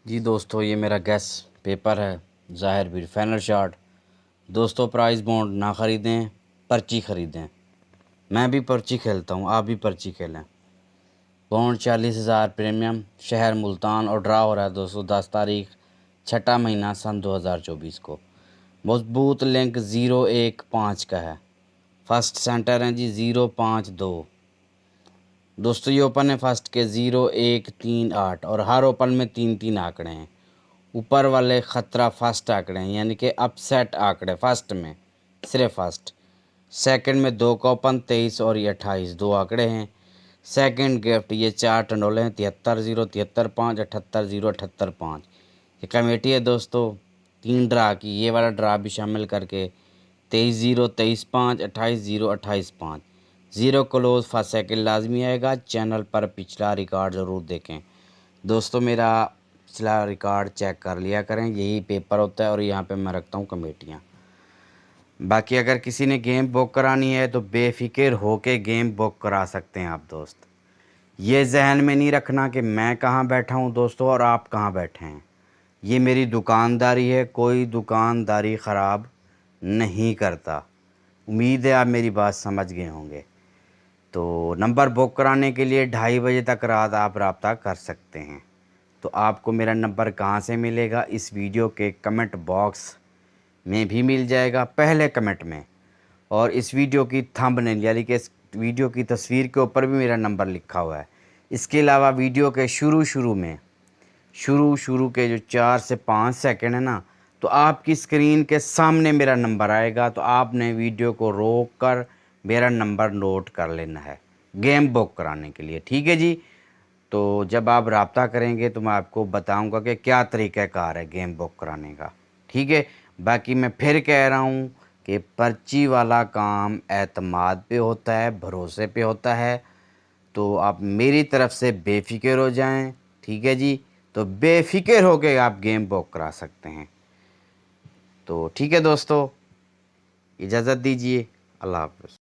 जी दोस्तों, ये मेरा गैस पेपर है ज़ाहिर भी फाइनल शॉट। दोस्तों, प्राइस बॉन्ड ना ख़रीदें, पर्ची ख़रीदें। मैं भी पर्ची खेलता हूँ, आप भी पर्ची खेलें। बॉन्ड 40,000 प्रीमियम, शहर मुल्तान, और ड्रा हो रहा है दोस्तों 10 तारीख 6वां महीना सन 2024 को। मजबूत लिंक 015 का है। फर्स्ट सेंटर है जी 052। दोस्तों, ये ओपन है फर्स्ट के 0138 और हर ओपन में 3-3 आंकड़े हैं। ऊपर वाले ख़तरा फर्स्ट आंकड़े हैं, यानी कि अपसेट आंकड़े फर्स्ट में, सिर्फ फर्स्ट। सेकंड में 2 का ओपन 23 और ये 28, 2 आंकड़े हैं। सेकंड गिफ्ट ये 4 टंडोले हैं 73-0, 73-5, 78-0, 78-5। ये कमेटी है दोस्तों 3 ड्रा की, ये वाला ड्रा भी शामिल करके 23-0, 23-5, 28-0, 28-5। 0 क्लोज फर्स्ट सेकंड लाजमी आएगा। चैनल पर पिछला रिकॉर्ड ज़रूर देखें दोस्तों। मेरा पिछला रिकॉर्ड चेक कर लिया करें, यही पेपर होता है और यहाँ पे मैं रखता हूँ कमेटियाँ। बाकी अगर किसी ने गेम बुक करानी है तो बेफिक्र होके गेम बुक करा सकते हैं आप दोस्त। ये जहन में नहीं रखना कि मैं कहाँ बैठा हूँ दोस्तों और आप कहाँ बैठे हैं। ये मेरी दुकानदारी है, कोई दुकानदारी ख़राब नहीं करता। उम्मीद है आप मेरी बात समझ गए होंगे। तो नंबर बुक कराने के लिए 2:30 बजे तक रात आप रब्ता कर सकते हैं। तो आपको मेरा नंबर कहाँ से मिलेगा? इस वीडियो के कमेंट बॉक्स में भी मिल जाएगा, पहले कमेंट में। और इस वीडियो की थंबनेल यानी कि इस वीडियो की तस्वीर के ऊपर भी मेरा नंबर लिखा हुआ है। इसके अलावा वीडियो के शुरू के जो 4 से 5 सेकंड है ना, तो आपकी स्क्रीन के सामने मेरा नंबर आएगा। तो आपने वीडियो को रोक कर मेरा नंबर नोट कर लेना है गेम बुक कराने के लिए, ठीक है जी। तो जब आप रब्ता करेंगे तो मैं आपको बताऊंगा कि क्या तरीक़ाकार है गेम बुक कराने का, ठीक है। बाकी मैं फिर कह रहा हूँ कि पर्ची वाला काम एतमाद पे होता है, भरोसे पे होता है। तो आप मेरी तरफ से बेफिक्र हो जाएं, ठीक है जी। तो बेफिक्र होकर आप गेम बुक करा सकते हैं। तो ठीक है दोस्तों, इजाज़त दीजिए। अल्लाह हाफ़िज़।